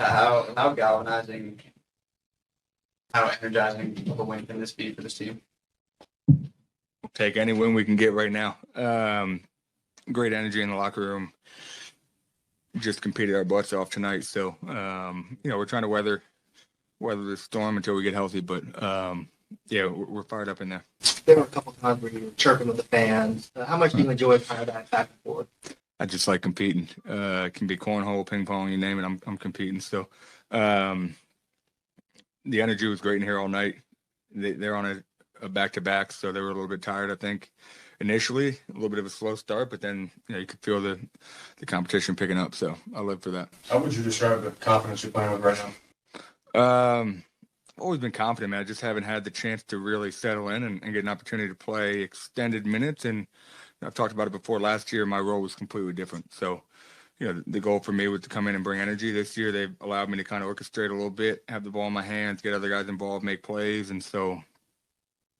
How galvanizing, how energizing of a win can this be for this team? Take any win we can get right now. Great energy in the locker room. Just competed our butts off tonight, so we're trying to weather the storm until we get healthy. But we're fired up in there. There were a couple times where you were chirping with the fans. How much do you enjoy kind of that back and forth? I just like competing. It can be cornhole, ping pong, you name it. I'm competing. So the energy was great in here all night. They're on a back-to-back, so they were a little bit tired, I think. Initially, a little bit of a slow start, but then you could feel the competition picking up. So I live for that. How would you describe the confidence you're playing with right now? Always been confident, man. I just haven't had the chance to really settle in and get an opportunity to play extended minutes. And I've talked about it before. Last year, my role was completely different. So, the goal for me was to come in and bring energy. This year, they've allowed me to kind of orchestrate a little bit, have the ball in my hands, get other guys involved, make plays. And so,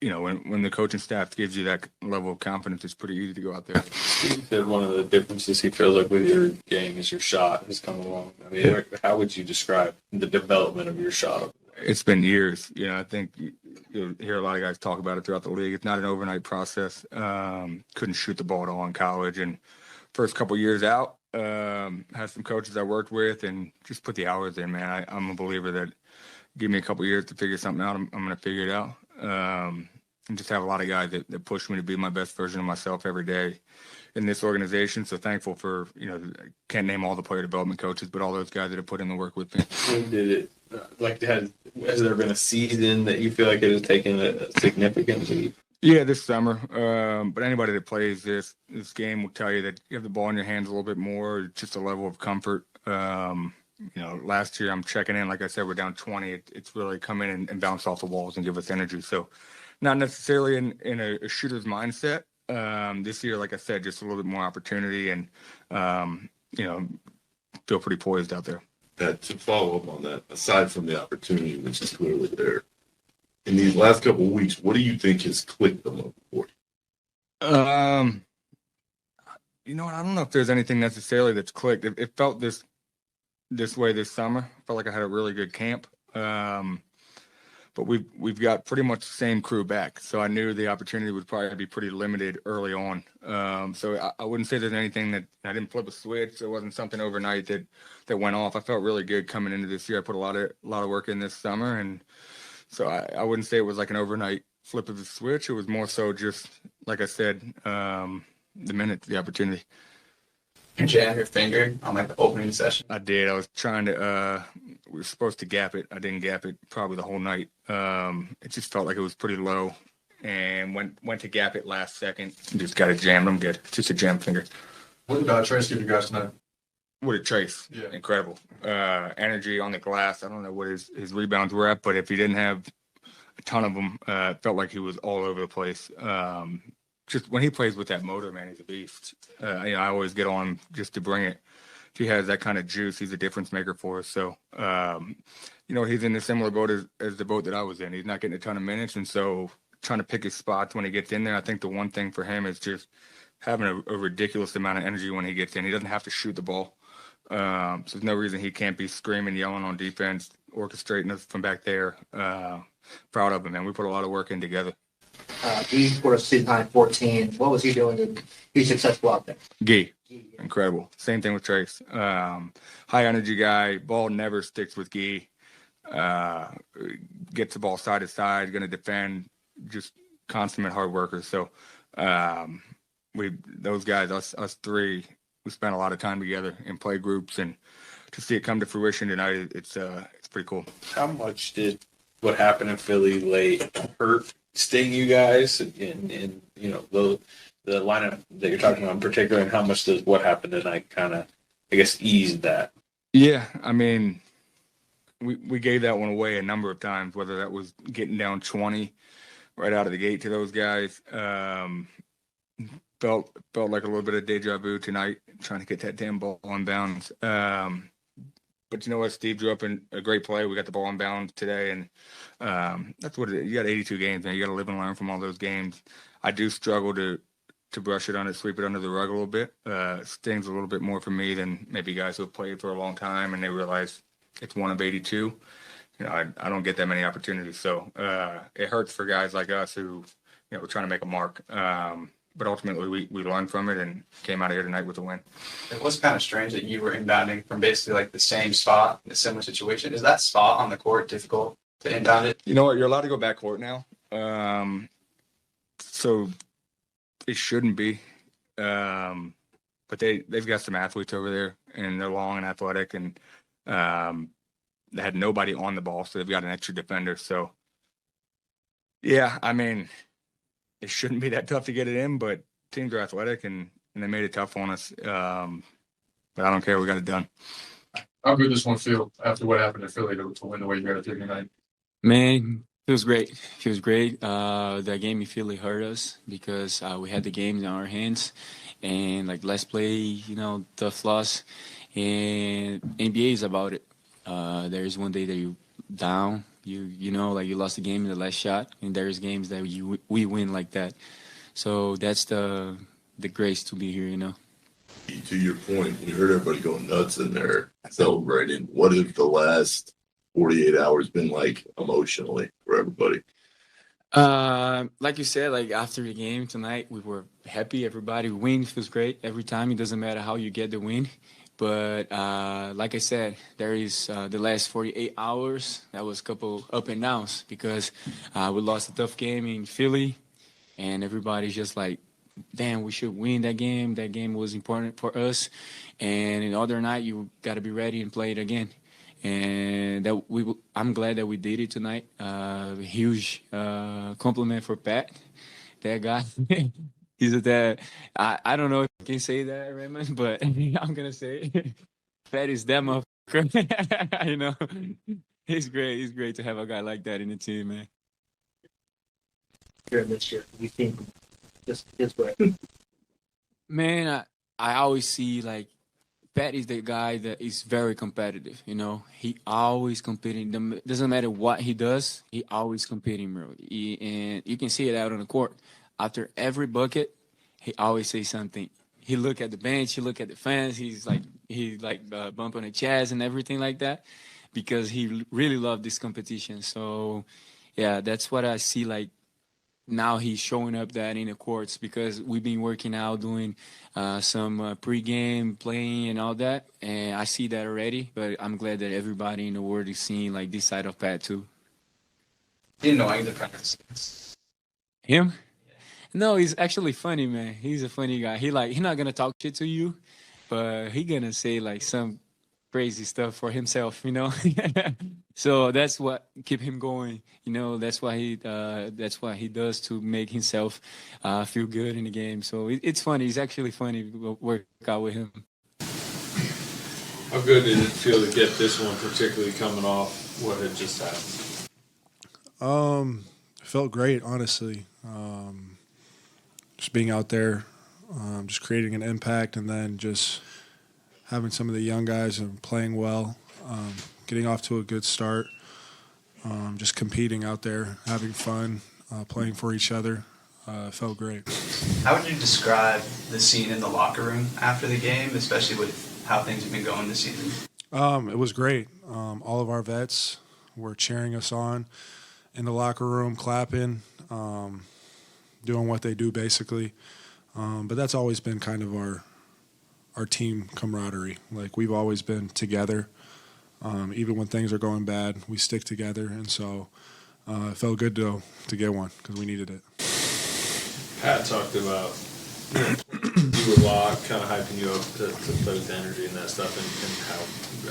when the coaching staff gives you that level of confidence, it's pretty easy to go out there. Steve said one of the differences he feels like with your game is your shot has come along. I mean, how would you describe the development of your shot? It's been years. I think you'll hear a lot of guys talk about it throughout the league. It's not an overnight process. Couldn't shoot the ball at all in college. And first couple years out, had some coaches I worked with and just put the hours in, man. I'm a believer that give me a couple years to figure something out. I'm going to figure it out. And just have a lot of guys that push me to be my best version of myself every day in this organization. So thankful for, I can't name all the player development coaches, but all those guys that have put in the work with me. When did it, has there been a season that you feel like it has taken a significant leap? Yeah, this summer. But anybody that plays this game will tell you that you have the ball in your hands a little bit more, just a level of comfort. Last year I'm checking in, like I said, we're down 20. It's really come in and bounce off the walls and give us energy. So not necessarily in a shooter's mindset. This year, like I said, just a little bit more opportunity and, feel pretty poised out there. To follow up on that, aside from the opportunity, which is clearly there, in these last couple of weeks, what do you think has clicked the most for you? I don't know if there's anything necessarily that's clicked. It felt this way this summer. I felt like I had a really good camp. But we've got pretty much the same crew back. So I knew the opportunity would probably be pretty limited early on. So I wouldn't say there's anything that I didn't flip a switch. There wasn't something overnight that went off. I felt really good coming into this year. I put a lot of work in this summer. And so I wouldn't say it was like an overnight flip of the switch. It was more so just, like I said, the minute, the opportunity. You jam your finger on the opening session? I did. I was trying to, we were supposed to gap it. I didn't gap it probably the whole night. It just felt like it was pretty low and went to gap it last second. Just got it jammed. I'm good. Just a jam finger. What did TRAYCE give you guys tonight? What did TRAYCE? Yeah. Incredible. Energy on the glass. I don't know what his rebounds were at, but if he didn't have a ton of them, it felt like he was all over the place. Just when he plays with that motor, man, he's a beast. I always get on him just to bring it. If he has that kind of juice, he's a difference maker for us. So, he's in a similar boat as the boat that I was in. He's not getting a ton of minutes, and so trying to pick his spots when he gets in there. I think the one thing for him is just having a ridiculous amount of energy when he gets in. He doesn't have to shoot the ball. So there's no reason he can't be screaming, yelling on defense, orchestrating us from back there. Proud of him, man. We put a lot of work in together. He scored a season high 14. What was he doing to be successful out there? Gee, incredible. Same thing with TRAYCE. High energy guy. Ball never sticks with Gee. Gets the ball side to side. Going to defend. Just consummate hard workers. So those guys, us three, we spent a lot of time together in play groups, and to see it come to fruition tonight, it's pretty cool. How much did what happened in Philly late hurt, sting you guys, and the lineup that you're talking about in particular, and how much does what happened tonight kind of, I guess, ease that? Yeah, I mean, we gave that one away a number of times, whether that was getting down 20 right out of the gate to those guys. Felt like a little bit of deja vu tonight, trying to get that damn ball on bounds. But you know what? Steve drew up a great play. We got the ball on bounds today, and that's what it is. You got 82 games, man. You got to live and learn from all those games. I do struggle to brush it on it, sweep it under the rug a little bit. Stings a little bit more for me than maybe guys who have played for a long time and they realize it's one of 82. I don't get that many opportunities, so it hurts for guys like us who, we're trying to make a mark. But ultimately, we learned from it and came out of here tonight with a win. It was kind of strange that you were inbounding from basically like the same spot in a similar situation. Is that spot on the court difficult to inbound it? You know what? You're allowed to go backcourt now. So it shouldn't be. But they've got some athletes over there, and they're long and athletic, and they had nobody on the ball, so they've got an extra defender. So, yeah, I mean, it shouldn't be that tough to get it in, but teams are athletic, and they made it tough on us. But I don't care. We got it done. How good this one feel after what happened in Philly to win the way you got it tonight? Man, feels great. Feels great. That game in Philly hurt us because we had the game in our hands, and like let's play, tough loss. And NBA is about it. There is one day that you down, like you lost the game in the last shot, and there's games that we win like that. So that's the grace to be here. To your point, we heard everybody go nuts in there celebrating. What have the last 48 hours been like emotionally for everybody? Like you said, like after the game tonight, we were happy. Everybody win feels great every time. It doesn't matter how you get the win. But like I said, there is the last 48 hours, that was a couple up and downs because we lost a tough game in Philly, and everybody's just like, damn, we should win that game. That game was important for us. And the other night, you got to be ready and play it again. And I'm glad that we did it tonight. Huge compliment for Pat, that guy. He's a dad. I don't know if I can say that, Raymond, but I'm gonna say it. Pat is that motherfucker. He's great. He's great to have a guy like that in the team, man. During this year, you think just his way? Man, I always see like Pat is the guy that is very competitive. He always competing. Doesn't matter what he does, he always competing, bro. And you can see it out on the court. After every bucket, he always says something. He look at the bench, he look at the fans. He's like bump on the chest and everything like that, because he really loved this competition. So, yeah, that's what I see. Like now he's showing up that in the courts because we've been working out, doing some pre-game playing and all that, and I see that already. But I'm glad that everybody in the world is seeing like this side of Pat too. You know, I the Him? No, he's actually funny, man. He's a funny guy. He's not gonna talk shit to you, but he gonna say like some crazy stuff for himself, So that's what keep him going. That's what he does to make himself feel good in the game. So it's funny. It's actually funny to work out with him. How good did it feel to get this one, particularly coming off what had just happened? It felt great, honestly. Just being out there, just creating an impact, and then just having some of the young guys and playing well, getting off to a good start, just competing out there, having fun, playing for each other. Felt great. How would you describe the scene in the locker room after the game, especially with how things have been going this season? It was great. All of our vets were cheering us on in the locker room, clapping, doing what they do basically. But that's always been kind of our team camaraderie. Like we've always been together. Even when things are going bad, we stick together. And so it felt good to get one because we needed it. Pat talked about you were locked, kind of hyping you up to play with the energy and that stuff, and how,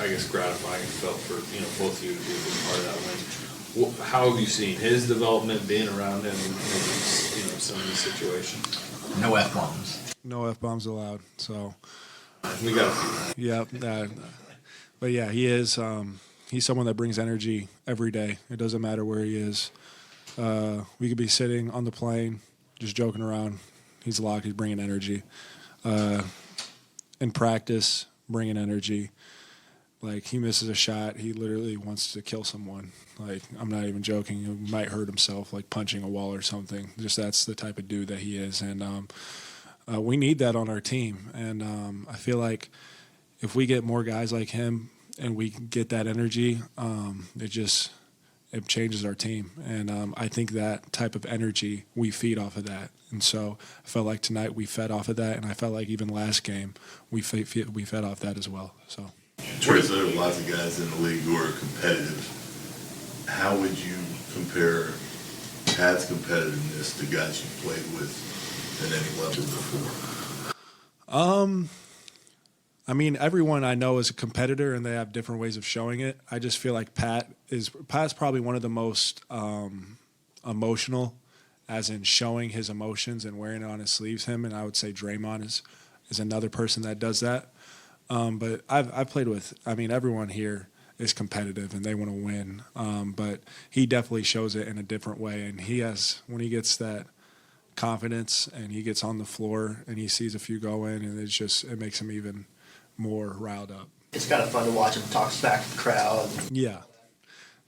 I guess, gratifying it felt for both of you to be a big part of that win. How have you seen his development, being around him, in some of these situations? No F-bombs. No F-bombs allowed. So We got a few. yeah, but yeah, he is. He's someone that brings energy every day. It doesn't matter where he is. We could be sitting on the plane, just joking around. He's locked. He's bringing energy. In practice, bringing energy. Like, he misses a shot, he literally wants to kill someone. Like, I'm not even joking. He might hurt himself, like punching a wall or something. Just that's the type of dude that he is. And we need that on our team. And I feel like if we get more guys like him and we get that energy, it changes our team. And I think that type of energy, we feed off of that. And so I felt like tonight we fed off of that, and I felt like even last game we fed off that as well. So, Trace, there are lots of guys in the league who are competitive. How would you compare Pat's competitiveness to guys you played with at any level before? I mean, everyone I know is a competitor, and they have different ways of showing it. I just feel like Pat's probably one of the most emotional, as in showing his emotions and wearing it on his sleeves. Him, and I would say Draymond is another person that does that. But I've played with, I mean, everyone here is competitive and they want to win. But he definitely shows it in a different way. And when he gets that confidence and he gets on the floor and he sees a few go in, and it makes him even more riled up. It's kind of fun to watch him talk smack to the crowd. Yeah,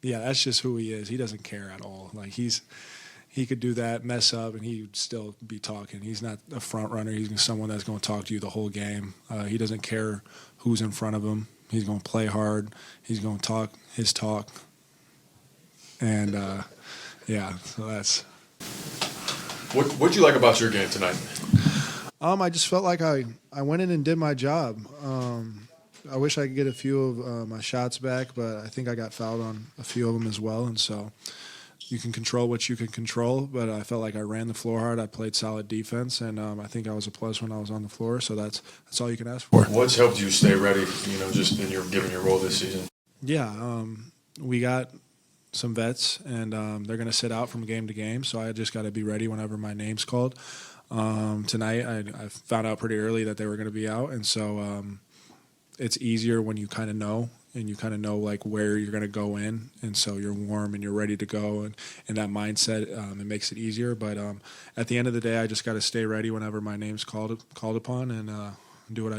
that's just who he is. He doesn't care at all. Like he could do that, mess up, and he'd still be talking. He's not a front runner. He's someone that's going to talk to you the whole game. He doesn't care who's in front of him. He's going to play hard. He's going to talk his talk. And so that's. What'd you like about your game tonight? I just felt like I went in and did my job. I wish I could get a few of my shots back, but I think I got fouled on a few of them as well. And so you can control what you can control, but I felt like I ran the floor hard. I played solid defense, and I think I was a plus when I was on the floor. So that's all you can ask for. What's helped you stay ready, just in given your role this season? Yeah, we got some vets, and they're going to sit out from game to game, so I just got to be ready whenever my name's called. Tonight, I found out pretty early that they were going to be out, and so it's easier when you kind of know, and you kind of know like where you're going to go in, and so you're warm and you're ready to go, and that mindset, it makes it easier. But at the end of the day, I just got to stay ready whenever my name's called upon, and do what I